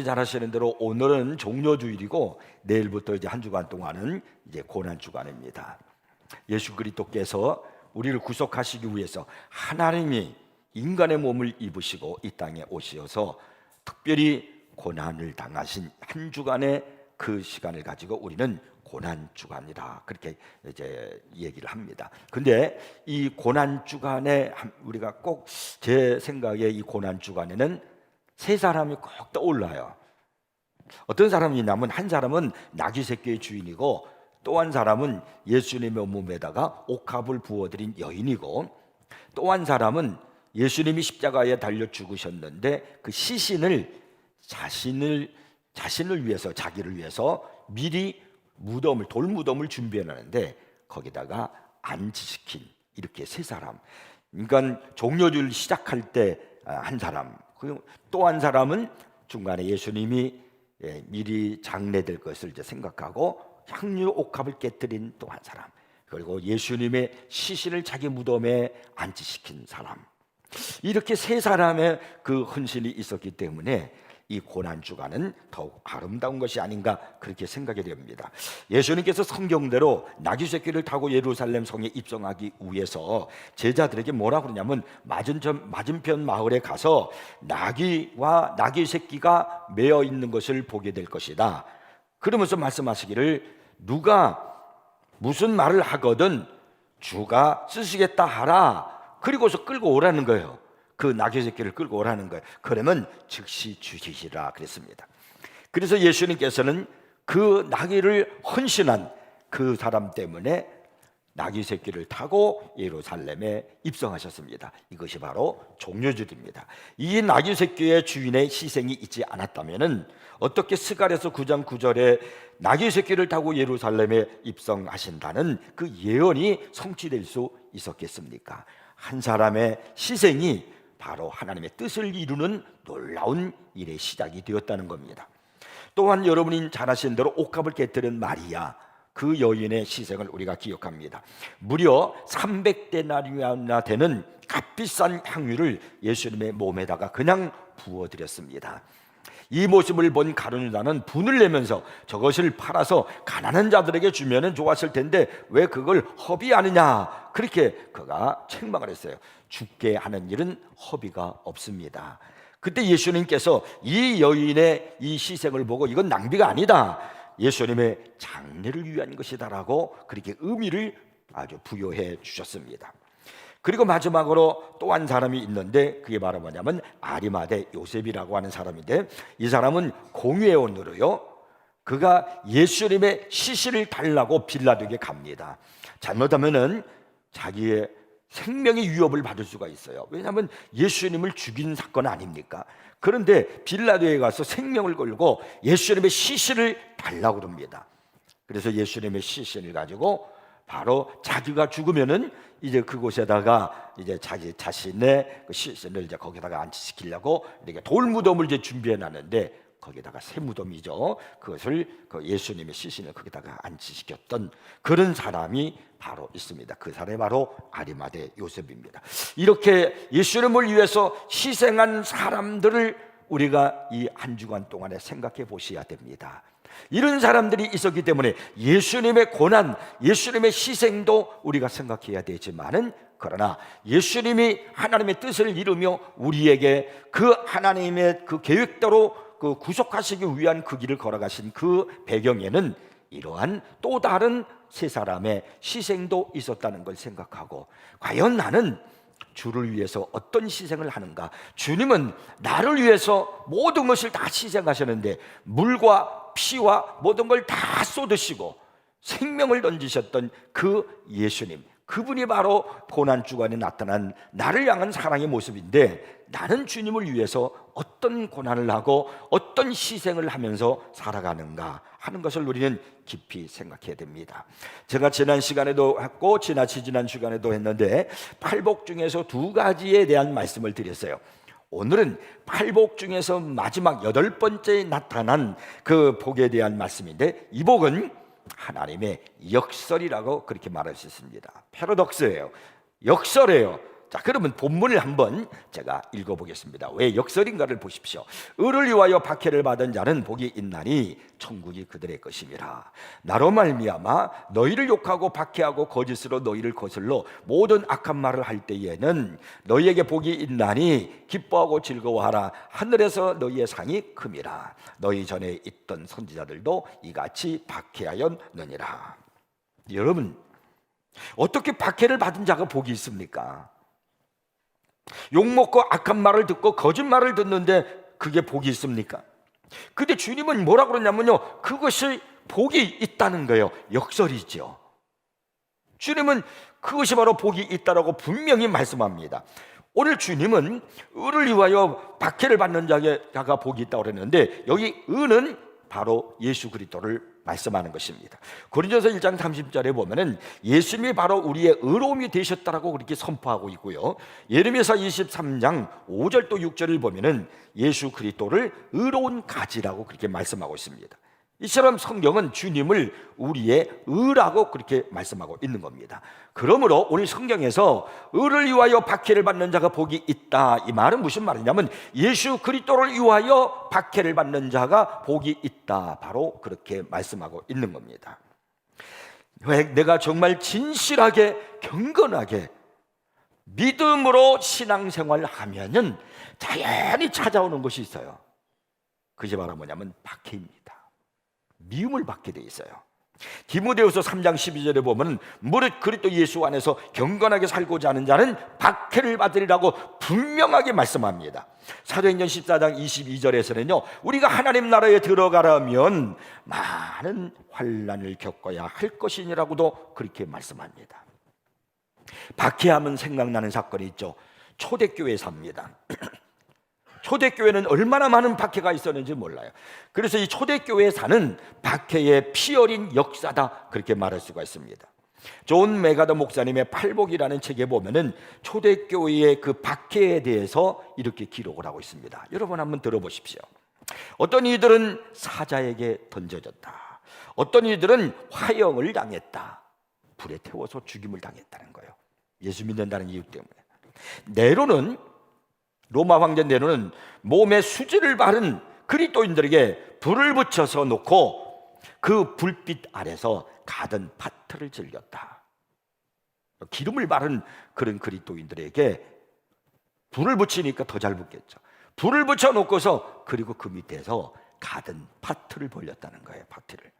잘 아시는 대로 오늘은 종료주일이고 내일부터 이제 한 주간 동안은 이제 고난 주간입니다. 예수 그리스도께서 우리를 구속하시기 위해서 하나님이 인간의 몸을 입으시고 이 땅에 오셔서 특별히 고난을 당하신 한 주간의 그 시간을 가지고 우리는 고난 주간이라 그렇게 이제 얘기를 합니다. 근데 이 고난 주간에 우리가 꼭 제 생각에 이 고난 주간에는 세 사람이 꼭 떠올라요. 어떤 사람이 있냐면 한 사람은 나귀 새끼의 주인이고 또 한 사람은 예수님의 몸에다가 옥합을 부어드린 여인이고 또 한 사람은 예수님이 십자가에 달려 죽으셨는데 그 시신을 자신을 위해서 자기를 위해서 미리 돌무덤을 준비해놨는데 거기다가 안치시킨 이렇게 세 사람. 그러니까 종료주일 시작할 때 한 사람, 또 한 사람은 중간에 예수님이 미리 장례될 것을 이제 생각하고 향유 옥합을 깨뜨린 또 한 사람, 그리고 예수님의 시신을 자기 무덤에 안치시킨 사람. 이렇게 세 사람의 그 헌신이 있었기 때문에 이 고난 주간은 더욱 아름다운 것이 아닌가 그렇게 생각이 됩니다. 예수님께서 성경대로 나귀 새끼를 타고 예루살렘 성에 입성하기 위해서 제자들에게 뭐라 그러냐면 맞은편 마을에 가서 나귀와 나귀 새끼가 매어 있는 것을 보게 될 것이다. 그러면서 말씀하시기를 누가 무슨 말을 하거든 주가 쓰시겠다 하라. 그리고서 끌고 오라는 거예요. 그 나귀 새끼를 끌고 오라는 거예요. 그러면 즉시 주시리라 그랬습니다. 그래서 예수님께서는 그 나귀를 헌신한 그 사람 때문에 나귀 새끼를 타고 예루살렘에 입성하셨습니다. 이것이 바로 종료주일입니다. 이 나귀 새끼의 주인의 희생이 있지 않았다면 어떻게 스가랴서 9장 9절에 나귀 새끼를 타고 예루살렘에 입성하신다는 그 예언이 성취될 수 있었겠습니까? 한 사람의 희생이 바로 하나님의 뜻을 이루는 놀라운 일의 시작이 되었다는 겁니다. 또한 여러분이 잘 아시는 대로 옥합을 깨뜨린 마리아, 그 여인의 희생을 우리가 기억합니다. 무려 300데나리온이나 되는 값비싼 향유를 예수님의 몸에다가 그냥 부어드렸습니다. 이 모습을 본 가룟 유다는 분을 내면서 저것을 팔아서 가난한 자들에게 주면 좋았을 텐데 왜 그걸 허비하느냐, 그렇게 그가 책망을 했어요. 죽게 하는 일은 허비가 없습니다. 그때 예수님께서 이 여인의 이 희생을 보고 이건 낭비가 아니다, 예수님의 장례를 위한 것이다라고 그렇게 의미를 아주 부여해 주셨습니다. 그리고 마지막으로 또 한 사람이 있는데 그게 바로 뭐냐면 아리마대 요셉이라고 하는 사람인데 이 사람은 공회원으로요, 그가 예수님의 시신을 달라고 빌라도에게 갑니다. 잘못하면은 자기의 생명의 위협을 받을 수가 있어요. 왜냐하면 예수님을 죽인 사건 아닙니까? 그런데 빌라도에 가서 생명을 걸고 예수님의 시신을 달라고 그럽니다. 그래서 예수님의 시신을 가지고 바로 자기가 죽으면은 이제 그곳에다가 이제 자기 자신의 그 시신을 이제 거기다가 안치시키려고 이렇게 돌무덤을 이제 준비해 놨는데 거기다가 새 무덤이죠. 그것을 그 예수님의 시신을 거기다가 안치시켰던 그런 사람이 바로 있습니다. 그 사람이 바로 아리마대 요셉입니다. 이렇게 예수님을 위해서 희생한 사람들을 우리가 이 한 주간 동안에 생각해 보셔야 됩니다. 이런 사람들이 있었기 때문에 예수님의 고난, 예수님의 희생도 우리가 생각해야 되지만은 그러나 예수님이 하나님의 뜻을 이루며 우리에게 그 하나님의 그 계획대로 그 구속하시기 위한 그 길을 걸어가신 그 배경에는 이러한 또 다른 세 사람의 희생도 있었다는 걸 생각하고, 과연 나는 주를 위해서 어떤 희생을 하는가? 주님은 나를 위해서 모든 것을 다 희생하셨는데 물과 피와 모든 걸 다 쏟으시고 생명을 던지셨던 그 예수님, 그분이 바로 고난주간에 나타난 나를 향한 사랑의 모습인데 나는 주님을 위해서 어떤 고난을 하고 어떤 희생을 하면서 살아가는가 하는 것을 우리는 깊이 생각해야 됩니다. 제가 지난 시간에도 했고 지난 시간에도 했는데 팔복 중에서 두 가지에 대한 말씀을 드렸어요. 오늘은 팔복 중에서 마지막 8번째 나타난 그 복에 대한 말씀인데 이 복은 하나님의 역설이라고 그렇게 말할 수 있습니다. 패러독스예요. 역설이에요. 자, 그러면 본문을 한번 제가 읽어보겠습니다. 왜 역설인가를 보십시오. 의를 위하여 박해를 받은 자는 복이 있나니 천국이 그들의 것임이라. 나로 말미암아 너희를 욕하고 박해하고 거짓으로 너희를 거슬러 모든 악한 말을 할 때에는 너희에게 복이 있나니 기뻐하고 즐거워하라. 하늘에서 너희의 상이 큼이라. 너희 전에 있던 선지자들도 이같이 박해하였느니라. 여러분, 어떻게 박해를 받은 자가 복이 있습니까? 욕먹고 악한 말을 듣고 거짓말을 듣는데 그게 복이 있습니까? 근데 주님은 뭐라 그러냐면요, 그것이 복이 있다는 거예요. 역설이죠. 주님은 그것이 바로 복이 있다라고 분명히 말씀합니다. 오늘 주님은 의를 위하여 박해를 받는 자가 복이 있다고 그랬는데, 여기 의는 바로 예수 그리스도를 말씀하는 것입니다. 고린도서 1장 30절에 보면은 예수님이 바로 우리의 의로움이 되셨다라고 그렇게 선포하고 있고요. 예레미야서 23장 5절 또 6절을 보면은 예수 그리스도를 의로운 가지라고 그렇게 말씀하고 있습니다. 이처럼 성경은 주님을 우리의 의라고 그렇게 말씀하고 있는 겁니다. 그러므로 오늘 성경에서 의를 위하여 박해를 받는 자가 복이 있다, 이 말은 무슨 말이냐면 예수 그리스도를 위하여 박해를 받는 자가 복이 있다, 바로 그렇게 말씀하고 있는 겁니다. 왜? 내가 정말 진실하게 경건하게 믿음으로 신앙생활을 하면은 자연히 찾아오는 것이 있어요. 그게 바로 뭐냐면 박해입니다. 미움을 받게 돼 있어요. 디모데후서 3장 12절에 보면 무릇 그리스도 예수 안에서 경건하게 살고자 하는 자는 박해를 받으리라고 분명하게 말씀합니다. 사도행전 14장 22절에서는요, 우리가 하나님 나라에 들어가려면 많은 환난을 겪어야 할 것이니라고도 그렇게 말씀합니다. 박해하면 생각나는 사건이 있죠. 초대교회사입니다. 초대교회는 얼마나 많은 박해가 있었는지 몰라요. 그래서 이 초대교회사는 박해의 피 어린 역사다, 그렇게 말할 수가 있습니다. 존 메가더 목사님의 팔복이라는 책에 보면은 초대교회의 그 박해에 대해서 이렇게 기록을 하고 있습니다. 여러분 한번 들어보십시오. 어떤 이들은 사자에게 던져졌다. 어떤 이들은 화형을 당했다. 불에 태워서 죽임을 당했다는 거예요. 예수 믿는다는 이유 때문에. 네로는, 로마 황제 네로는 몸에 수지를 바른 그리스도인들에게 불을 붙여서 놓고 그 불빛 아래서 가든 파트를 즐겼다. 기름을 바른 그런 그리스도인들에게 불을 붙이니까 더 잘 붙겠죠. 불을 붙여 놓고서 그리고 그 밑에서 가든 파트를 벌렸다는 거예요. 파티를.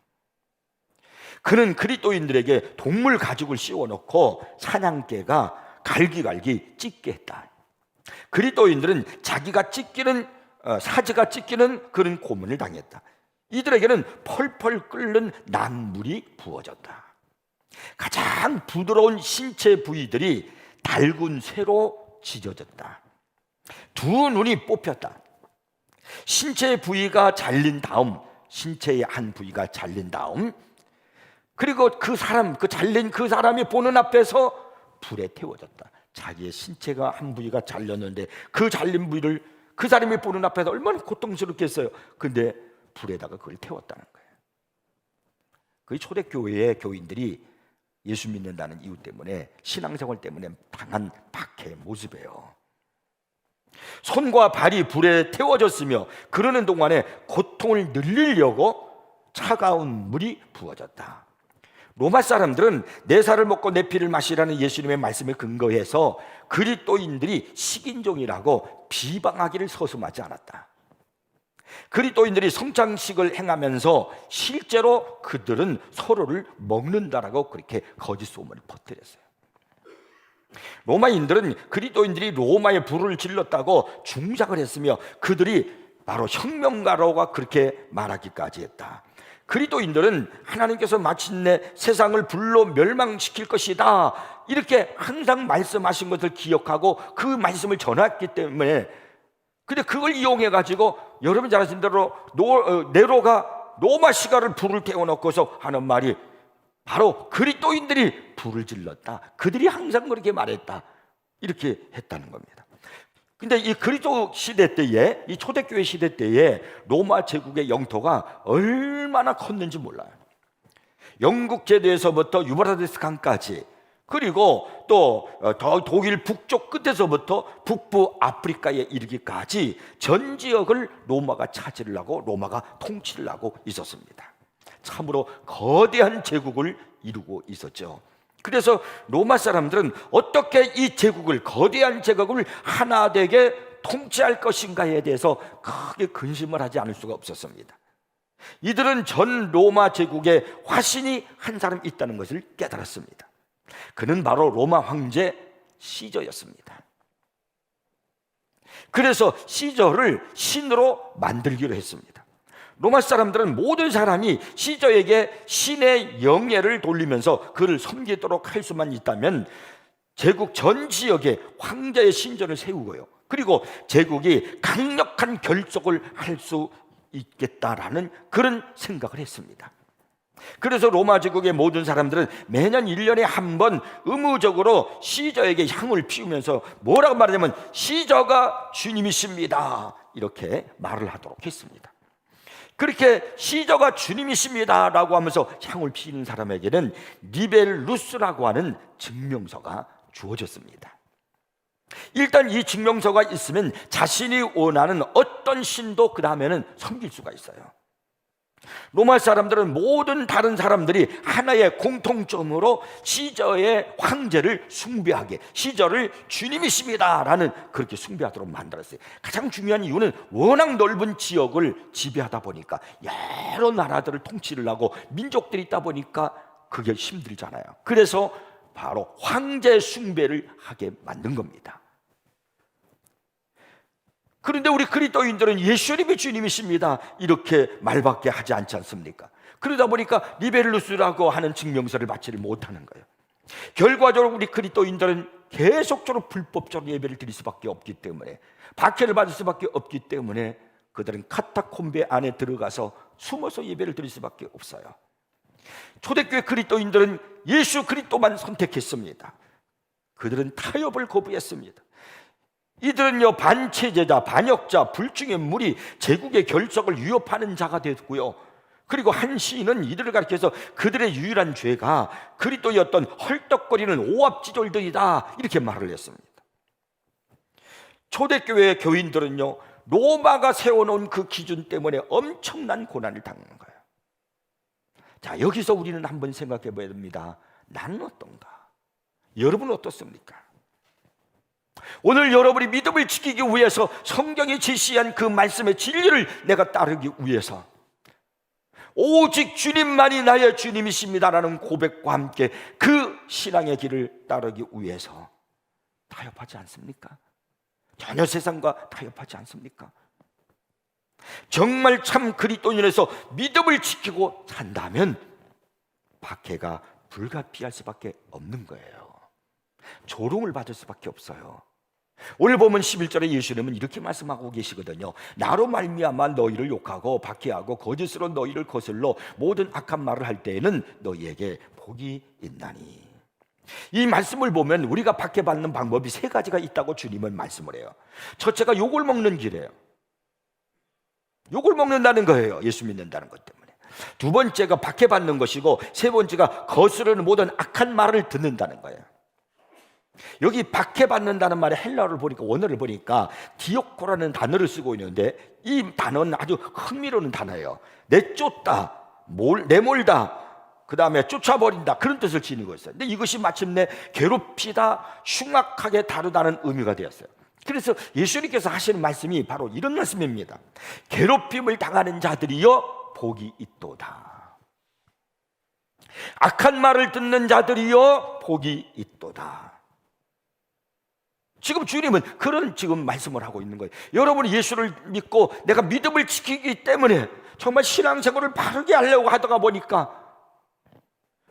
그는 그리스도인들에게 동물 가죽을 씌워 놓고 사냥개가 갈기갈기 찢게 했다. 그리스도인들은 자기가 찢기는 사지가 찢기는 그런 고문을 당했다. 이들에게는 펄펄 끓는 난물이 부어졌다. 가장 부드러운 신체 부위들이 달군 쇠로 지져졌다. 두 눈이 뽑혔다. 신체 부위가 잘린 다음, 신체의 한 부위가 잘린 다음, 그리고 그 잘린 그 사람이 보는 앞에서 불에 태워졌다. 자기의 신체가 한 부위가 잘렸는데 그 잘린 부위를 그 사람이 보는 앞에서 얼마나 고통스럽겠어요. 근데 불에다가 그걸 태웠다는 거예요. 그 초대교회의 교인들이 예수 믿는다는 이유 때문에, 신앙생활 때문에 당한 박해의 모습이에요. 손과 발이 불에 태워졌으며 그러는 동안에 고통을 늘리려고 차가운 물이 부어졌다. 로마 사람들은 내 살을 먹고 내 피를 마시라는 예수님의 말씀에 근거해서 그리스도인들이 식인종이라고 비방하기를 서슴하지 않았다. 그리스도인들이 성찬식을 행하면서 실제로 그들은 서로를 먹는다라고 그렇게 거짓 소문을 퍼뜨렸어요. 로마인들은 그리스도인들이 로마에 불을 질렀다고 중작을 했으며 그들이 바로 혁명가로가 그렇게 말하기까지 했다. 그리스도인들은 하나님께서 마침내 세상을 불로 멸망시킬 것이다, 이렇게 항상 말씀하신 것을 기억하고 그 말씀을 전했기 때문에, 근데 그걸 이용해 가지고 여러분 잘 아시는 대로 네로가 로마 시가를 불을 태워놓고서 하는 말이 바로 그리스도인들이 불을 질렀다, 그들이 항상 그렇게 말했다, 이렇게 했다는 겁니다. 근데 이 그리스도 시대 때에, 이 초대교회 시대 때에 로마 제국의 영토가 얼마나 컸는지 몰라요. 영국 제도에서부터 유브라데스 강까지 그리고 또 독일 북쪽 끝에서부터 북부 아프리카에 이르기까지 전 지역을 로마가 차지하려고, 로마가 통치를 하고 있었습니다. 참으로 거대한 제국을 이루고 있었죠. 그래서 로마 사람들은 어떻게 이 제국을, 거대한 제국을 하나 되게 통치할 것인가에 대해서 크게 근심을 하지 않을 수가 없었습니다. 이들은 전 로마 제국의 화신이 한 사람 있다는 것을 깨달았습니다. 그는 바로 로마 황제 시저였습니다. 그래서 시저를 신으로 만들기로 했습니다. 로마 사람들은 모든 사람이 시저에게 신의 영예를 돌리면서 그를 섬기도록 할 수만 있다면 제국 전 지역에 황제의 신전을 세우고요, 그리고 제국이 강력한 결속을 할 수 있겠다라는 그런 생각을 했습니다. 그래서 로마 제국의 모든 사람들은 매년 1년에 한 번 의무적으로 시저에게 향을 피우면서 뭐라고 말하냐면 시저가 주님이십니다, 이렇게 말을 하도록 했습니다. 그렇게 시저가 주님이십니다 라고 하면서 향을 피우는 사람에게는 리벨루스라고 하는 증명서가 주어졌습니다. 일단 이 증명서가 있으면 자신이 원하는 어떤 신도 그 다음에는 섬길 수가 있어요. 로마 사람들은 모든 다른 사람들이 하나의 공통점으로 시저의 황제를 숭배하게, 시저를 주님이십니다 라는 그렇게 숭배하도록 만들었어요. 가장 중요한 이유는 워낙 넓은 지역을 지배하다 보니까, 여러 나라들을 통치를 하고 민족들이 있다 보니까 그게 힘들잖아요. 그래서 바로 황제 숭배를 하게 만든 겁니다. 그런데 우리 그리스도인들은 예수님이 주님이십니다 이렇게 말밖에 하지 않지 않습니까? 그러다 보니까 리벨루스라고 하는 증명서를 받지를 못하는 거예요. 결과적으로 우리 그리스도인들은 계속적으로 불법적으로 예배를 드릴 수밖에 없기 때문에, 박해를 받을 수밖에 없기 때문에 그들은 카타콤베 안에 들어가서 숨어서 예배를 드릴 수밖에 없어요. 초대교회 그리스도인들은 예수 그리스도만 선택했습니다. 그들은 타협을 거부했습니다. 이들은요, 반체제자, 반역자, 불중의 무리, 제국의 결속을 위협하는 자가 됐고요, 그리고 한 시인은 이들을 가리켜서 그들의 유일한 죄가 그리스도의 어떤 헐떡거리는 오합지졸들이다 이렇게 말을 했습니다. 초대교회의 교인들은요, 로마가 세워놓은 그 기준 때문에 엄청난 고난을 당하는 거예요. 자, 여기서 우리는 한번 생각해 봐야 됩니다. 나는 어떤가? 여러분은 어떻습니까? 오늘 여러분이 믿음을 지키기 위해서 성경이 제시한 그 말씀의 진리를 내가 따르기 위해서, 오직 주님만이 나의 주님이십니다라는 고백과 함께 그 신앙의 길을 따르기 위해서 타협하지 않습니까? 전혀 세상과 타협하지 않습니까? 정말 참 그리스도인에서 믿음을 지키고 산다면 박해가 불가피할 수밖에 없는 거예요. 조롱을 받을 수밖에 없어요. 오늘 보면 11절에 예수님은 이렇게 말씀하고 계시거든요. 나로 말미암아 너희를 욕하고 박해하고 거짓으로 너희를 거슬러 모든 악한 말을 할 때에는 너희에게 복이 있나니. 이 말씀을 보면 우리가 박해받는 방법이 세 가지가 있다고 주님은 말씀을 해요. 첫째가 욕을 먹는 길이에요. 욕을 먹는다는 거예요. 예수 믿는다는 것 때문에. 두 번째가 박해받는 것이고, 세 번째가 거스르는 모든 악한 말을 듣는다는 거예요. 여기 박해받는다는 말의 헬라어를 보니까, 원어를 보니까 디오코라는 단어를 쓰고 있는데, 이 단어는 아주 흥미로운 단어예요. 내쫓다, 내몰다, 그 다음에 쫓아버린다, 그런 뜻을 지니고 있어요. 근데 이것이 마침내 괴롭히다, 흉악하게 다루다는 의미가 되었어요. 그래서 예수님께서 하시는 말씀이 바로 이런 말씀입니다. 괴롭힘을 당하는 자들이여 복이 있도다. 악한 말을 듣는 자들이여 복이 있도다. 지금 주님은 그런 지금 말씀을 하고 있는 거예요. 여러분이 예수를 믿고 내가 믿음을 지키기 때문에 정말 신앙생활을 바르게 하려고 하다가 보니까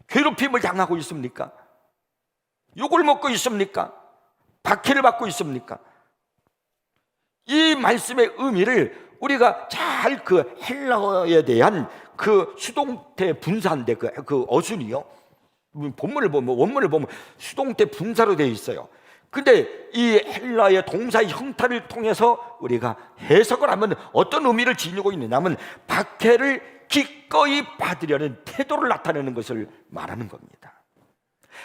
괴롭힘을 당하고 있습니까? 욕을 먹고 있습니까? 박해를 받고 있습니까? 이 말씀의 의미를 우리가 잘 그 헬라어에 대한 그 수동태 분사인데 그 어순이요, 본문을 보면, 원문을 보면 수동태 분사로 되어 있어요. 근데 이 헬라의 동사의 형태를 통해서 우리가 해석을 하면 어떤 의미를 지니고 있느냐면 박해를 기꺼이 받으려는 태도를 나타내는 것을 말하는 겁니다.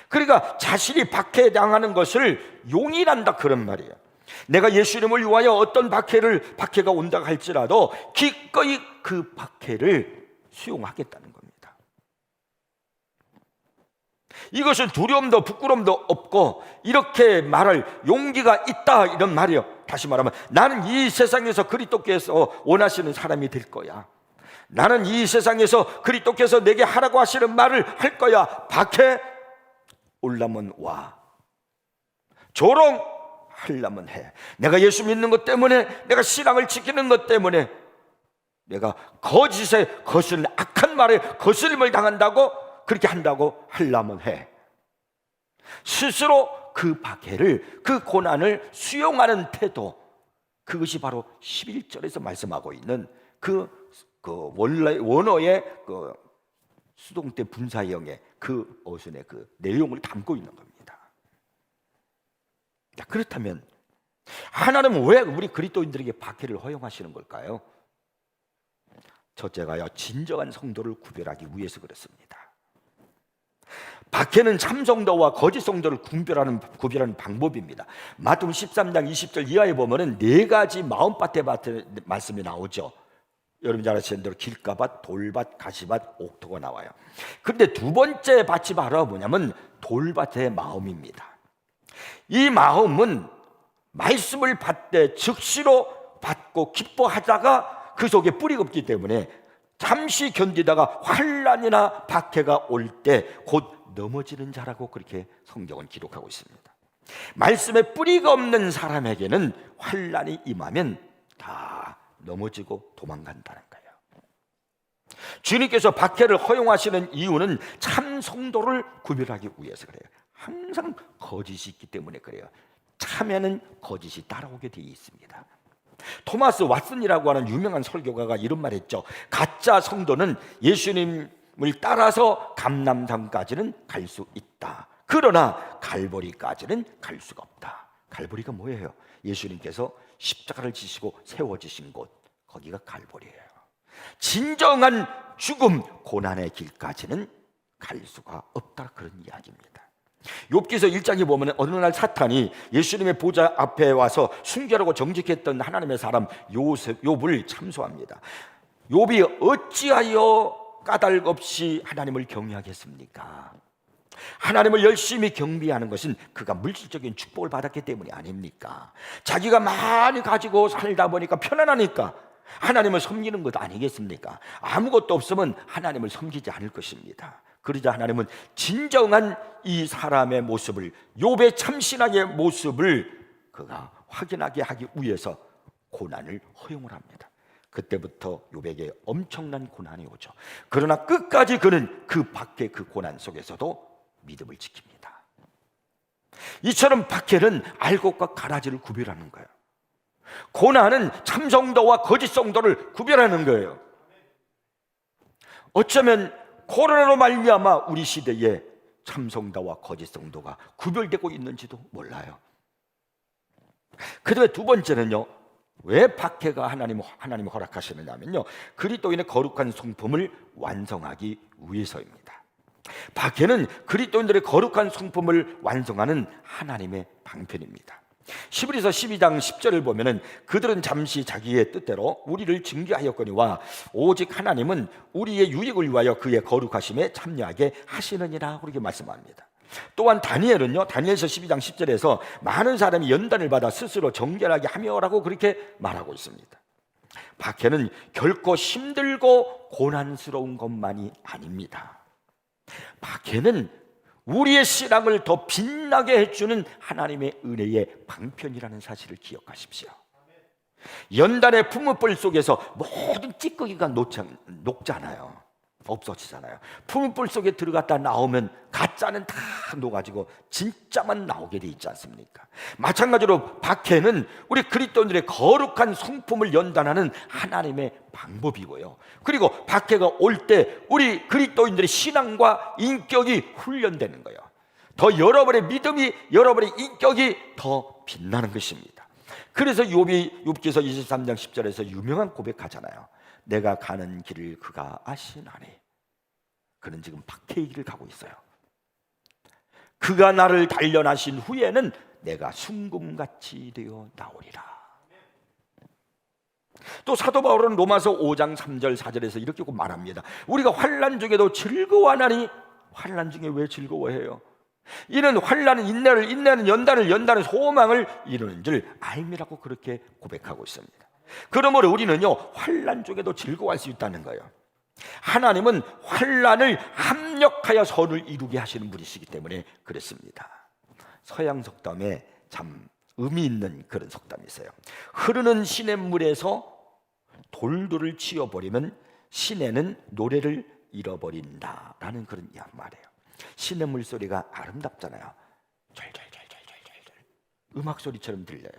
그러니까 자신이 박해당하는 것을 용인한다 그런 말이에요. 내가 예수님을 위하여 어떤 박해가 온다 할지라도 기꺼이 그 박해를 수용하겠다는 겁니다. 이것은 두려움도 부끄러움도 없고 이렇게 말할 용기가 있다 이런 말이에요. 다시 말하면 나는 이 세상에서 그리스도께서 원하시는 사람이 될 거야. 나는 이 세상에서 그리스도께서 내게 하라고 하시는 말을 할 거야. 박해 올라면 와, 조롱하려면 해. 내가 예수 믿는 것 때문에, 내가 신앙을 지키는 것 때문에 내가 거짓에 거슬린 악한 말에 거슬림을 당한다고, 그렇게 한다고 하려면 해. 스스로 그 박해를, 그 고난을 수용하는 태도, 그것이 바로 11절에서 말씀하고 있는 원어의 수동태 분사형의 그 어순의 그 내용을 담고 있는 겁니다. 그렇다면 하나님은 왜 우리 그리스도인들에게 박해를 허용하시는 걸까요? 첫째가요, 진정한 성도를 구별하기 위해서 그렇습니다. 박해는 참 성도와 거짓 성도를 구별하는 방법입니다. 마태복음 13장 20절 이하에 보면은 네 가지 마음밭의 말씀이 나오죠. 여러분 잘 아시는 대로 길가밭, 돌밭, 가시밭, 옥토가 나와요. 그런데 두 번째 밭이 바로 뭐냐면 돌밭의 마음입니다. 이 마음은 말씀을 받되 즉시로 받고 기뻐하다가 그 속에 뿌리가 없기 때문에 잠시 견디다가 환난이나 박해가 올 때 곧 넘어지는 자라고 그렇게 성경은 기록하고 있습니다. 말씀에 뿌리가 없는 사람에게는 환난이 임하면 다 넘어지고 도망간다는 거예요. 주님께서 박해를 허용하시는 이유는 참 성도를 구별하기 위해서 그래요. 항상 거짓이 있기 때문에 그래요. 참에는 거짓이 따라오게 되어 있습니다. 토마스 왓슨이라고 하는 유명한 설교가가 이런 말 했죠. 가짜 성도는 예수님을 따라서 감람산까지는 갈 수 있다. 그러나 갈보리까지는 갈 수가 없다. 갈보리가 뭐예요? 예수님께서 십자가를 지시고 세워지신 곳, 거기가 갈보리예요. 진정한 죽음, 고난의 길까지는 갈 수가 없다, 그런 이야기입니다. 욥기서 1장에 보면 어느 날 사탄이 예수님의 보좌 앞에 와서 순결하고 정직했던 하나님의 사람 욥을 참소합니다. 욥이 어찌하여 까닭 없이 하나님을 경외하겠습니까? 하나님을 열심히 경배하는 것은 그가 물질적인 축복을 받았기 때문이 아닙니까? 자기가 많이 가지고 살다 보니까 편안하니까 하나님을 섬기는 것 아니겠습니까? 아무것도 없으면 하나님을 섬기지 않을 것입니다. 그러자 하나님은 진정한 이 사람의 모습을, 욥의 참신하게 모습을 그가 확인하게 하기 위해서 고난을 허용을 합니다. 그때부터 욥에게 엄청난 고난이 오죠. 그러나 끝까지 그는 그 박해, 그 고난 속에서도 믿음을 지킵니다. 이처럼 박해는 알곡과 가라지를 구별하는 거예요. 고난은 참성도와 거짓성도를 구별하는 거예요. 어쩌면 코로나로 말미암아 우리 시대에 참성도와 거짓성도가 구별되고 있는지도 몰라요. 그다음에 두 번째는요, 왜 박해가 하나님이 허락하시느냐면요, 그리스도인의 거룩한 성품을 완성하기 위해서입니다. 박해는 그리스도인들의 거룩한 성품을 완성하는 하나님의 방편입니다. 히브리서 12장 10절을 보면은 그들은 잠시 자기의 뜻대로 우리를 징계하였거니와 오직 하나님은 우리의 유익을 위하여 그의 거룩하심에 참여하게 하시느니라, 그렇게 말씀합니다. 또한 다니엘은요, 다니엘서 12장 10절에서 많은 사람이 연단을 받아 스스로 정결하게 하며라고 그렇게 말하고 있습니다. 박해는 결코 힘들고 고난스러운 것만이 아닙니다. 박해는 우리의 신앙을 더 빛나게 해주는 하나님의 은혜의 방편이라는 사실을 기억하십시오. 연단의 풀무불 속에서 모든 찌꺼기가 녹잖아요. 없어지잖아요. 풀무불 속에 들어갔다 나오면 가짜는 다 녹아지고 진짜만 나오게 돼 있지 않습니까? 마찬가지로 박해는 우리 그리스도인들의 거룩한 성품을 연단하는 하나님의 방법이고요. 그리고 박해가 올 때 우리 그리스도인들의 신앙과 인격이 훈련되는 거예요. 더 여러분의 믿음이, 여러분의 인격이 더 빛나는 것입니다. 그래서 욥기서 23장 10절에서 유명한 고백하잖아요. 내가 가는 길을 그가 아시나니. 그는 지금 박해의 길을 가고 있어요. 그가 나를 단련하신 후에는 내가 순금같이 되어 나오리라. 또 사도 바울은 로마서 5장 3절 4절에서 이렇게 꼭 말합니다. 우리가 환난 중에도 즐거워하나니, 환난 중에 왜 즐거워해요? 이는 환난은 인내를, 인내는 연단을, 연단은 소망을 이루는 줄 알미라고 그렇게 고백하고 있습니다. 그러므로 우리는요, 환난 중에도 즐거워할 수 있다는 거예요. 하나님은 환난을 합력하여 선을 이루게 하시는 분이시기 때문에 그렇습니다. 서양 속담에 참 의미 있는 그런 속담이 있어요. 흐르는 시냇물에서 돌들을 치워버리면 시내는 노래를 잃어버린다라는 그런 말이에요. 시냇물 소리가 아름답잖아요. 절절절절절절 음악 소리처럼 들려요.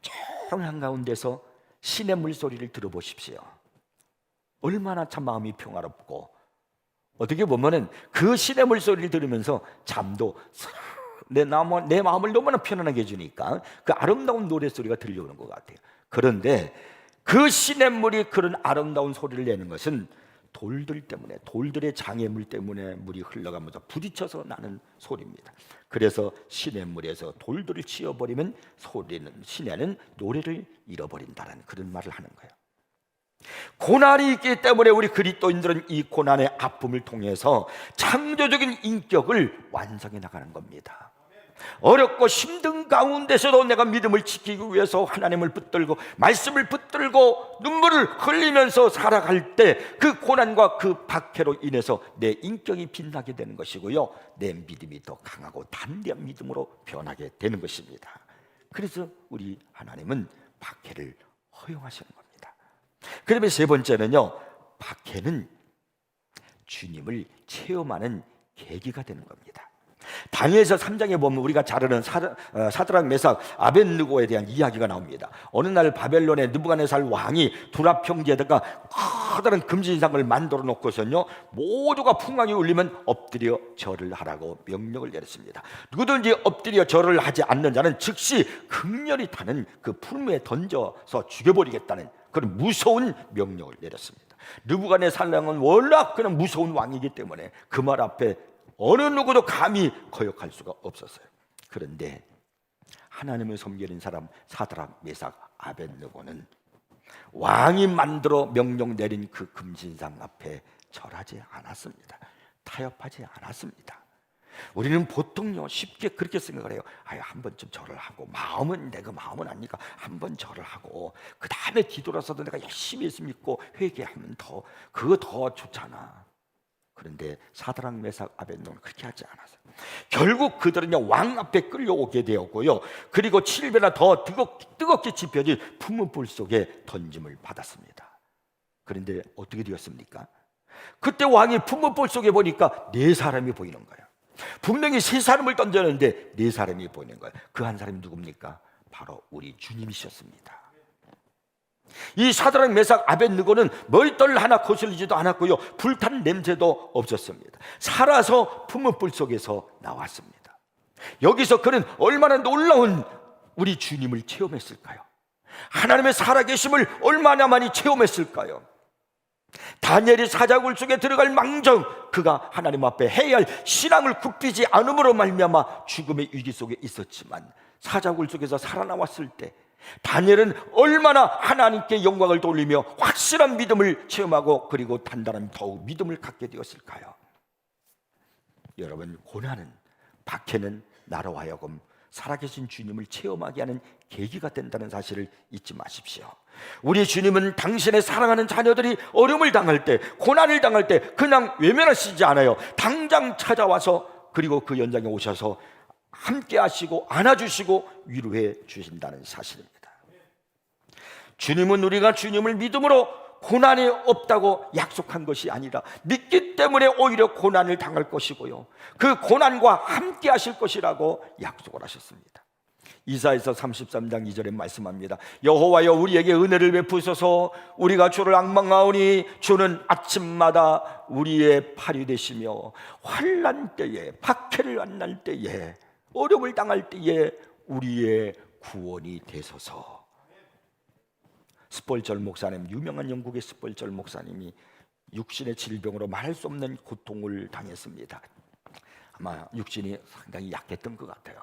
조용한 가운데서 시냇물 소리를 들어보십시오. 얼마나 참 마음이 평화롭고, 어떻게 보면은 그 시냇물 소리를 들으면서 잠도 내 마음을 너무나 편안하게 해주니까 그 아름다운 노래소리가 들려오는 것 같아요. 그런데 그 시냇물이 그런 아름다운 소리를 내는 것은 돌들 때문에, 돌들의 장애물 때문에 물이 흘러가면서 부딪혀서 나는 소리입니다. 그래서 시냇물에서 돌들을 치워버리면 시내는 노래를 잃어버린다는 그런 말을 하는 거예요. 고난이 있기 때문에 우리 그리스도인들은 이 고난의 아픔을 통해서 창조적인 인격을 완성해 나가는 겁니다. 어렵고 힘든 가운데서도 내가 믿음을 지키기 위해서 하나님을 붙들고 말씀을 붙들고 눈물을 흘리면서 살아갈 때 그 고난과 그 박해로 인해서 내 인격이 빛나게 되는 것이고요, 내 믿음이 더 강하고 담대한 믿음으로 변하게 되는 것입니다. 그래서 우리 하나님은 박해를 허용하시는 겁니다. 그러면 세 번째는요, 박해는 주님을 체험하는 계기가 되는 겁니다. 다니엘서 3장에 보면 우리가 잘 아는 사드락 메삭 아벳느고에 대한 이야기가 나옵니다. 어느 날 바벨론의 느부갓네살 왕이 두랍 형제에다가 커다란 금신상을 만들어 놓고서는요, 모두가 풍악이 울리면 엎드려 절을 하라고 명령을 내렸습니다. 누구든지 엎드려 절을 하지 않는 자는 즉시 극렬히 타는 그 풀무에 던져서 죽여버리겠다는 그런 무서운 명령을 내렸습니다. 느부갓네살 왕은 워낙 그냥 무서운 왕이기 때문에 그 말 앞에 어느 누구도 감히 거역할 수가 없었어요. 그런데 하나님을 섬기는 사람 사드락 메삭 아벳느고는 왕이 만들어 명령 내린 그 금신상 앞에 절하지 않았습니다. 타협하지 않았습니다. 우리는 보통요 쉽게 그렇게 생각을 해요. 한 번쯤 절을 하고, 내가 마음은 아니까 한 번 절을 하고 그 다음에 뒤돌아서도 내가 열심히 예수 믿고 회개하면 그거 더 좋잖아. 그런데 사드락 메삭 아벳느고는 그렇게 하지 않았어요. 결국 그들은요 왕 앞에 끌려오게 되었고요, 그리고 7배나 더 뜨겁게 지펴진 풀무불 속에 던짐을 받았습니다. 그런데 어떻게 되었습니까? 그때 왕이 풀무불 속에 보니까 4사람이 보이는 거예요. 분명히 3사람을 던졌는데 4사람이 보이는 거예요. 그 한 사람이 누굽니까? 바로 우리 주님이셨습니다. 이 사드락 메삭 아벳느고는 머리털 하나 거슬리지도 않았고요, 불탄 냄새도 없었습니다. 살아서 풀무불 속에서 나왔습니다. 여기서 그는 얼마나 놀라운 우리 주님을 체험했을까요? 하나님의 살아계심을 얼마나 많이 체험했을까요? 다니엘이 사자굴 속에 들어갈 망정 그가 하나님 앞에 해야 할 신앙을 굽히지 않음으로 말미암아 죽음의 위기 속에 있었지만, 사자굴 속에서 살아나왔을 때 다니엘은 얼마나 하나님께 영광을 돌리며 확실한 믿음을 체험하고, 그리고 단단한 더욱 믿음을 갖게 되었을까요? 여러분, 고난은, 박해는 나로 하여금 살아계신 주님을 체험하게 하는 계기가 된다는 사실을 잊지 마십시오. 우리 주님은 당신의 사랑하는 자녀들이 어려움을 당할 때, 고난을 당할 때 그냥 외면하시지 않아요. 당장 찾아와서, 그리고 그 연장에 오셔서 함께 하시고 안아주시고 위로해 주신다는 사실입니다. 주님은 우리가 주님을 믿음으로 고난이 없다고 약속한 것이 아니라 믿기 때문에 오히려 고난을 당할 것이고요, 그 고난과 함께 하실 것이라고 약속을 하셨습니다. 이사야서 33장 2절에 말씀합니다. 여호와여 우리에게 은혜를 베푸소서. 우리가 주를 앙망하오니 주는 아침마다 우리의 팔이 되시며 환난 때에, 박해를 만날 때에, 어려움을 당할 때에 우리의 구원이 되소서. 스펄전 목사님, 유명한 영국의 스펄전 목사님이 육신의 질병으로 말할 수 없는 고통을 당했습니다. 아마 육신이 상당히 약했던 것 같아요.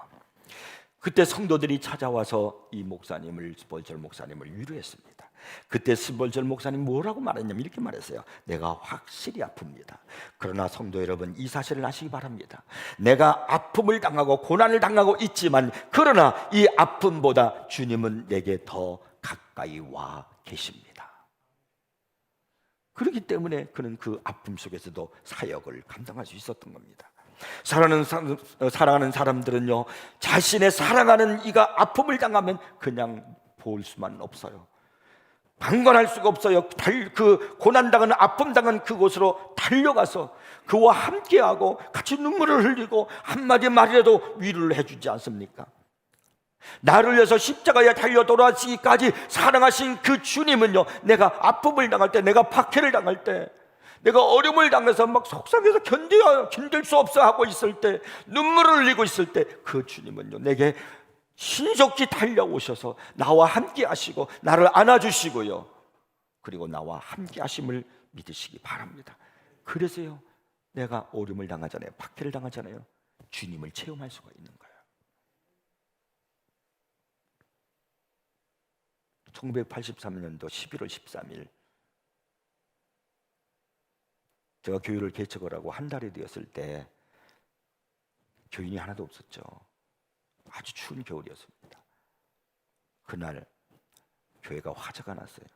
그때 성도들이 찾아와서 이 목사님을, 스볼절 목사님을 위로했습니다. 그때 스볼절 목사님 뭐라고 말했냐면 이렇게 말했어요. 내가 확실히 아픕니다. 그러나 성도 여러분, 이 사실을 아시기 바랍니다. 내가 아픔을 당하고 고난을 당하고 있지만, 그러나 이 아픔보다 주님은 내게 더 가까이 와 계십니다. 그렇기 때문에 그는 그 아픔 속에서도 사역을 감당할 수 있었던 겁니다. 사랑하는 사람들은요, 자신의 사랑하는 이가 아픔을 당하면 그냥 볼 수만 없어요. 방관할 수가 없어요. 그 고난당한, 아픔당한 그곳으로 달려가서 그와 함께하고 같이 눈물을 흘리고 한마디 말이라도 위로를 해주지 않습니까? 나를 위해서 십자가에 달려 돌아가시기까지 사랑하신 그 주님은요, 내가 아픔을 당할 때, 내가 박해를 당할 때, 내가 어려움을 당해서 막 속상해서 견딜 수 없어 하고 있을 때, 눈물을 흘리고 있을 때, 그 주님은요, 내게 신속히 달려오셔서 나와 함께 하시고 나를 안아주시고요, 그리고 나와 함께 하심을 믿으시기 바랍니다. 그래서요, 내가 어려움을 당하잖아요, 박해를 당하잖아요, 주님을 체험할 수가 있는 거예요. 1983년도 11월 13일 제가 교회를 개척을 하고 한 달이 되었을 때 교인이 하나도 없었죠. 아주 추운 겨울이었습니다. 그날 교회가 화재가 났어요.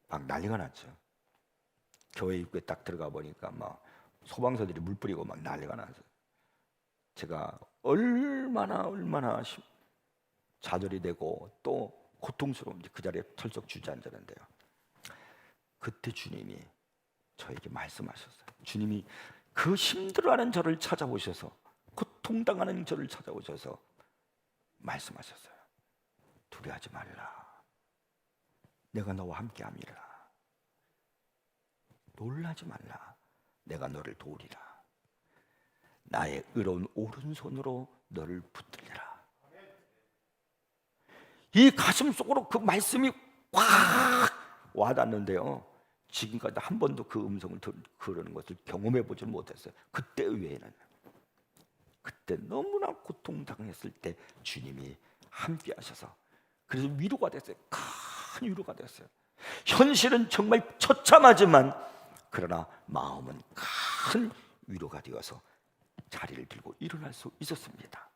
막 난리가 났죠. 교회 입구에 딱 들어가 보니까 막 소방서들이 물 뿌리고 막 난리가 났어요. 제가 얼마나 좌절이 되고 또 고통스러운지 그 자리에 털썩 주저앉았는데요, 그때 주님이 저에게 말씀하셨어요. 주님이 그 힘들어하는 저를 찾아오셔서, 고통당하는 저를 찾아오셔서 말씀하셨어요. 두려워하지 말라. 내가 너와 함께함이라. 놀라지 말라. 내가 너를 도우리라. 나의 의로운 오른손으로 너를 붙들리라. 이 가슴 속으로 그 말씀이 꽉 와닿는데요, 지금까지 한 번도 그 음성을 그러는 것을 경험해 보지 못했어요. 그때 외에는. 그때 너무나 고통당했을 때 주님이 함께 하셔서, 그래서 위로가 됐어요. 큰 위로가 됐어요. 현실은 정말 처참하지만 그러나 마음은 큰 위로가 되어서 자리를 들고 일어날 수 있었습니다.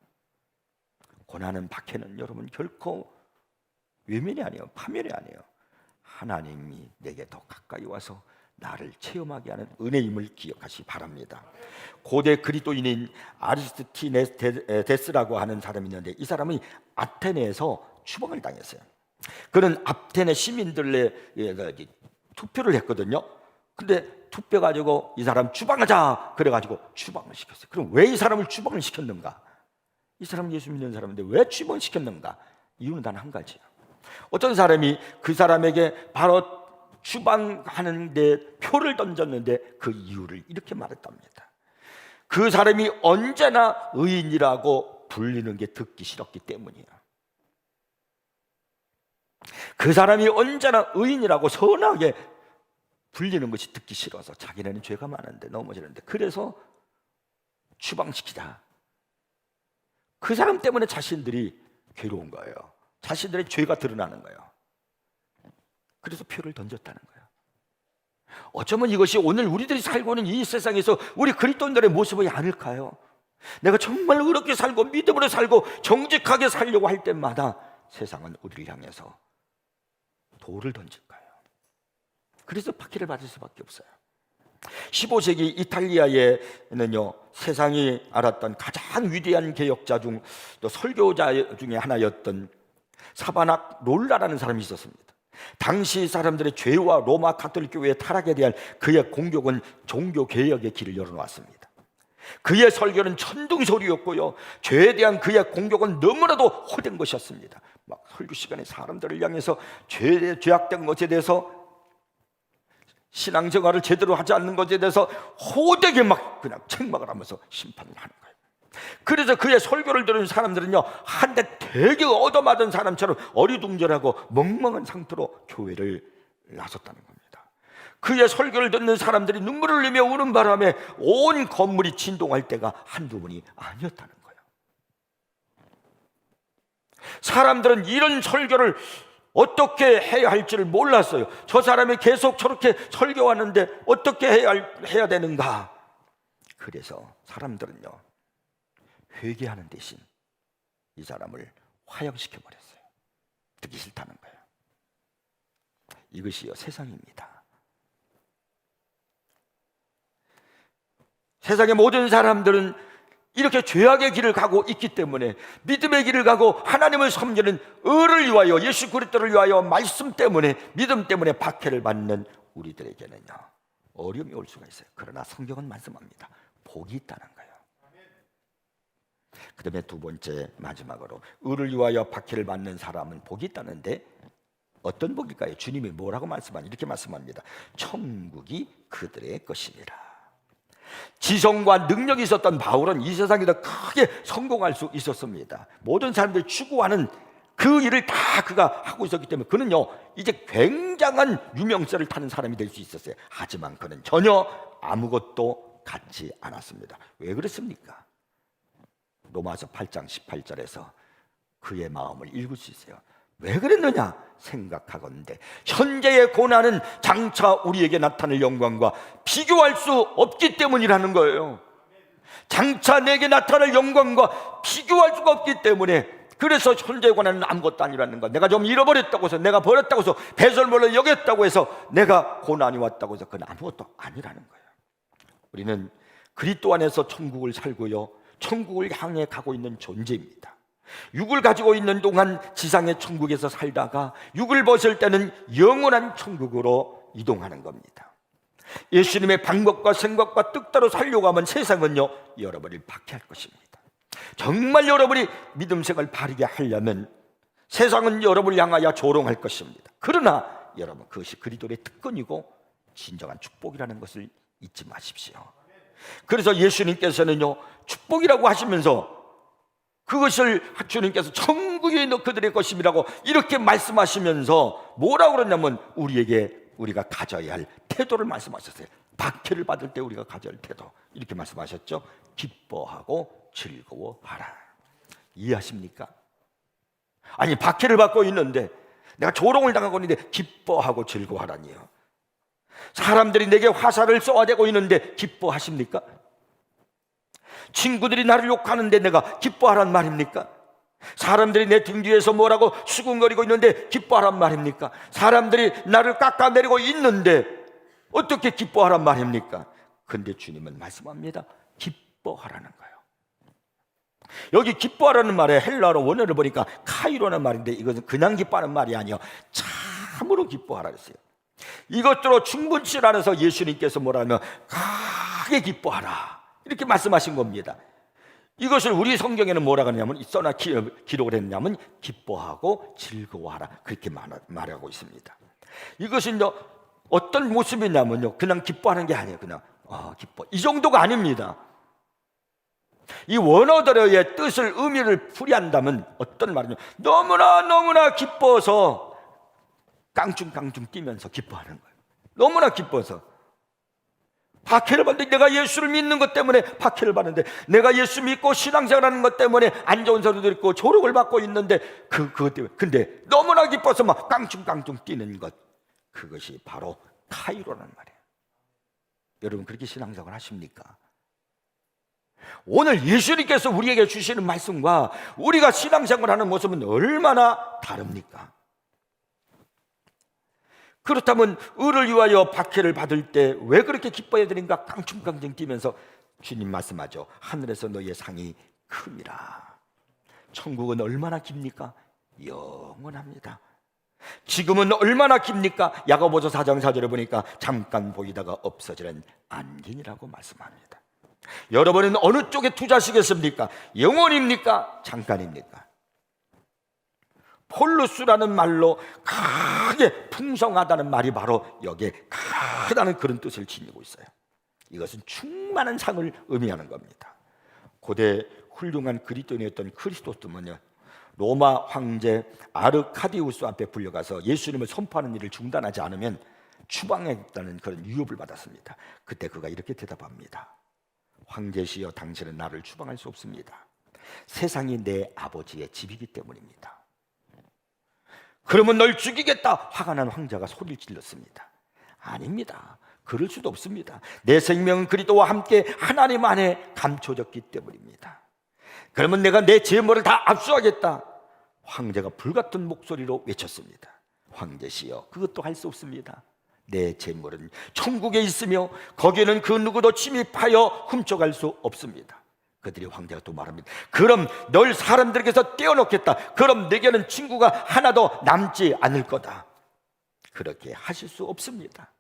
고난은, 박해는 여러분 결코 외면이 아니에요, 파멸이 아니에요. 하나님이 내게 더 가까이 와서 나를 체험하게 하는 은혜임을 기억하시기 바랍니다. 고대 그리스도인인 아리스티데스라고 하는 사람이 있는데, 이 사람이 아테네에서 추방을 당했어요. 그는 아테네 시민들의 투표를 했거든요. 근데 투표 가지고 이 사람 추방하자 그래가지고 추방을 시켰어요. 그럼 왜 이 사람을 추방을 시켰는가? 이 사람 예수 믿는 사람인데 왜 추방을 시켰는가? 이유는 단 한 가지예요. 어떤 사람이 그 사람에게 바로 추방하는데 표를 던졌는데 그 이유를 이렇게 말했답니다. 그 사람이 언제나 의인이라고 불리는 게 듣기 싫었기 때문이에요. 그 사람이 언제나 의인이라고 선하게 불리는 것이 듣기 싫어서, 자기네는 죄가 많은데 넘어지는데, 그래서 추방시키자. 그 사람 때문에 자신들이 괴로운 거예요. 자신들의 죄가 드러나는 거예요. 그래서 표를 던졌다는 거예요. 어쩌면 이것이 오늘 우리들이 살고 있는 이 세상에서 우리 그리스도인들의 모습이 아닐까요? 내가 정말 의롭게 살고 믿음으로 살고 정직하게 살려고 할 때마다 세상은 우리를 향해서 돌을 던질 거예요. 그래서 박해를 받을 수밖에 없어요. 15세기 이탈리아에는요, 세상이 알았던 가장 위대한 개혁자 중, 또 설교자 중에 하나였던 사바낙 롤라라는 사람이 있었습니다. 당시 사람들의 죄와 로마 가톨릭 교회의 타락에 대한 그의 공격은 종교 개혁의 길을 열어놓았습니다. 그의 설교는 천둥소리였고요, 죄에 대한 그의 공격은 너무나도 호된 것이었습니다. 막 설교 시간에 사람들을 향해서 죄악된 것에 대해서, 신앙생활을 제대로 하지 않는 것에 대해서 호되게 막 그냥 책망을 하면서 심판을 하는 거예요. 그래서 그의 설교를 들은 사람들은요, 한 대 되게 얻어맞은 사람처럼 어리둥절하고 멍멍한 상태로 교회를 나섰다는 겁니다. 그의 설교를 듣는 사람들이 눈물을 흘리며 우는 바람에 온 건물이 진동할 때가 한두 번이 아니었다는 거예요. 사람들은 이런 설교를 어떻게 해야 할지를 몰랐어요. 저 사람이 계속 저렇게 설교하는데 어떻게 해야 되는가. 그래서 사람들은요, 회개하는 대신 이 사람을 화형시켜 버렸어요. 듣기 싫다는 거예요. 이것이요, 세상입니다. 세상의 모든 사람들은 이렇게 죄악의 길을 가고 있기 때문에, 믿음의 길을 가고 하나님을 섬기는 의를 위하여, 예수 그리스도를 위하여, 말씀 때문에, 믿음 때문에 박해를 받는 우리들에게는요, 어려움이 올 수가 있어요. 그러나 성경은 말씀합니다. 복이 있다는 거예요. 그 다음에 두 번째, 마지막으로 의를 위하여 박해를 받는 사람은 복이 있다는데 어떤 복일까요? 주님이 뭐라고 말씀하냐? 이렇게 말씀합니다. 천국이 그들의 것이니라. 지성과 능력이 있었던 바울은 이 세상에서 크게 성공할 수 있었습니다. 모든 사람들이 추구하는 그 일을 다 그가 하고 있었기 때문에 그는요, 이제 굉장한 유명세를 타는 사람이 될 수 있었어요. 하지만 그는 전혀 아무것도 갖지 않았습니다. 왜 그랬습니까? 로마서 8장 18절에서 그의 마음을 읽을 수 있어요. 왜 그랬느냐 생각하건대 현재의 고난은 장차 우리에게 나타날 영광과 비교할 수 없기 때문이라는 거예요. 장차 내게 나타날 영광과 비교할 수가 없기 때문에, 그래서 현재의 고난은 아무것도 아니라는 거. 내가 좀 잃어버렸다고 해서, 내가 버렸다고 해서, 배설물로 여겼다고 해서 내가 고난이 왔다고 해서 그건 아무것도 아니라는 거예요. 우리는 그리스도 안에서 천국을 살고요, 천국을 향해 가고 있는 존재입니다. 육을 가지고 있는 동안 지상의 천국에서 살다가 육을 벗을 때는 영원한 천국으로 이동하는 겁니다. 예수님의 방법과 생각과 뜻대로 살려고 하면 세상은요, 여러분을 박해할 것입니다. 정말 여러분이 믿음 생활을 바르게 하려면 세상은 여러분을 향하여 조롱할 것입니다. 그러나 여러분, 그것이 그리스도의 특권이고 진정한 축복이라는 것을 잊지 마십시오. 그래서 예수님께서는요, 축복이라고 하시면서 그것을 주님께서 천국에 있는 그들의 것임이라고 이렇게 말씀하시면서 뭐라고 그러냐면 우리가 가져야 할 태도를 말씀하셨어요. 박해를 받을 때 우리가 가져야 할 태도, 이렇게 말씀하셨죠. 기뻐하고 즐거워하라. 이해하십니까? 아니, 박해를 받고 있는데, 내가 조롱을 당하고 있는데 기뻐하고 즐거워하라니요. 사람들이 내게 화살을 쏘아대고 있는데 기뻐하십니까? 친구들이 나를 욕하는데 내가 기뻐하란 말입니까? 사람들이 내 등 뒤에서 뭐라고 수군거리고 있는데 기뻐하란 말입니까? 사람들이 나를 깎아내리고 있는데 어떻게 기뻐하란 말입니까? 근데 주님은 말씀합니다. 기뻐하라는 거예요. 여기 기뻐하라는 말에 헬라어 원어를 보니까 카이로는 말인데, 이것은 그냥 기뻐하는 말이 아니요, 참으로 기뻐하라 그랬어요. 이것들로 충분치 않아서 예수님께서 뭐라면 크게 기뻐하라, 이렇게 말씀하신 겁니다. 이것을 우리 성경에는 뭐라고 하냐면, 써나 기록을 했냐면 기뻐하고 즐거워하라, 그렇게 말하고 있습니다. 이것은 어떤 모습이냐면요, 그냥 기뻐하는 게 아니에요. 그냥 기뻐, 이 정도가 아닙니다. 이 원어들의 뜻을, 의미를 풀이한다면 어떤 말이냐, 너무나 기뻐서 깡충깡충 뛰면서 기뻐하는 거예요. 너무나 기뻐서 박해를 받는데, 내가 예수를 믿는 것 때문에 박해를 받는데, 내가 예수 믿고 신앙생활하는 것 때문에 안 좋은 소리도 있고 조롱을 받고 있는데 그것 때문에, 근데 너무나 기뻐서 막 깡충깡충 뛰는 것, 그것이 바로 카이로라는 말이에요. 여러분, 그렇게 신앙생활 하십니까? 오늘 예수님께서 우리에게 주시는 말씀과 우리가 신앙생활하는 모습은 얼마나 다릅니까? 그렇다면 의를 위하여 박해를 받을 때 왜 그렇게 기뻐해야 되는가? 깡충깡충 뛰면서 주님 말씀하죠. 하늘에서 너희의 상이 큼이라. 천국은 얼마나 깁니까? 영원합니다. 지금은 얼마나 깁니까? 야고보서 4장 4절에 보니까 잠깐 보이다가 없어지는 안개니라고 말씀합니다. 여러분은 어느 쪽에 투자하시겠습니까? 영원입니까? 잠깐입니까? 폴루스라는 말로 크게 풍성하다는 말이 바로 여기에 크다는 그런 뜻을 지니고 있어요. 이것은 충만한 상을 의미하는 겁니다. 고대 훌륭한 그리스도인이었던 크리스토스는요, 로마 황제 아르카디우스 앞에 불려가서 예수님을 선포하는 일을 중단하지 않으면 추방하겠다는 그런 위협을 받았습니다. 그때 그가 이렇게 대답합니다. 황제시여, 당신은 나를 추방할 수 없습니다. 세상이 내 아버지의 집이기 때문입니다. 그러면 널 죽이겠다. 화가 난 황제가 소리를 질렀습니다. 아닙니다. 그럴 수도 없습니다. 내 생명은 그리스도와 함께 하나님 안에 감춰졌기 때문입니다. 그러면 내가 내 재물을 다 압수하겠다. 황제가 불같은 목소리로 외쳤습니다. 황제시여, 그것도 할 수 없습니다. 내 재물은 천국에 있으며 거기에는 그 누구도 침입하여 훔쳐갈 수 없습니다. 그들이 황제가 또 말합니다. 그럼 널 사람들에게서 떼어놓겠다. 그럼 내게는 친구가 하나도 남지 않을 거다. 그렇게 하실 수 없습니다.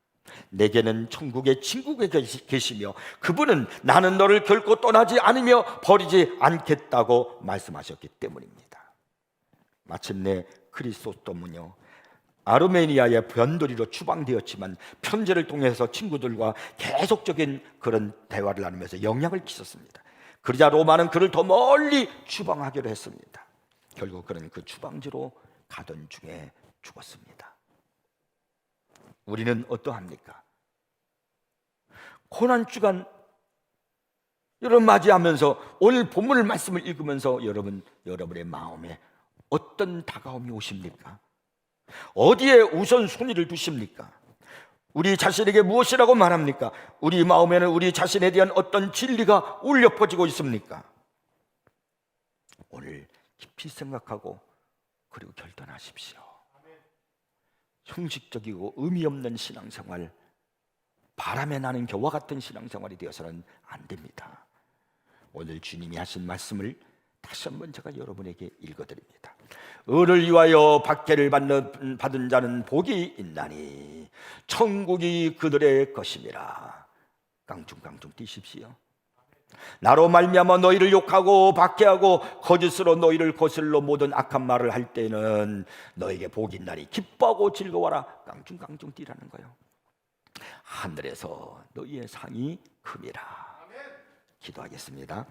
내게는 천국에 친구가 계시며 그분은 나는 너를 결코 떠나지 않으며 버리지 않겠다고 말씀하셨기 때문입니다. 마침내 크리소스토는요, 아르메니아의 변두리로 추방되었지만 편지를 통해서 친구들과 계속적인 그런 대화를 나누면서 영향을 끼쳤습니다. 그러자 로마는 그를 더 멀리 추방하기로 했습니다. 결국 그는 그 추방지로 가던 중에 죽었습니다. 우리는 어떠합니까? 고난주간 여러분 맞이하면서 오늘 본문을 말씀을 읽으면서 여러분의 마음에 어떤 다가움이 오십니까? 어디에 우선순위를 두십니까? 우리 자신에게 무엇이라고 말합니까? 우리 마음에는 우리 자신에 대한 어떤 진리가 울려 퍼지고 있습니까? 오늘 깊이 생각하고 그리고 결단하십시오. 형식적이고 의미 없는 신앙생활, 바람에 나는 겨와 같은 신앙생활이 되어서는 안 됩니다. 오늘 주님이 하신 말씀을 다시 한번 제가 여러분에게 읽어드립니다. 의를 위하여 박해를 받은 자는 복이 있나니 천국이 그들의 것임이라. 깡충깡충 뛰십시오. 나로 말미암아 너희를 욕하고 박해하고 거짓으로 너희를 거슬러 모든 악한 말을 할 때는 너에게 복이 있나니 기뻐하고 즐거워라. 깡충깡충 뛰라는 거예요. 하늘에서 너희의 상이 큼이라. 기도하겠습니다.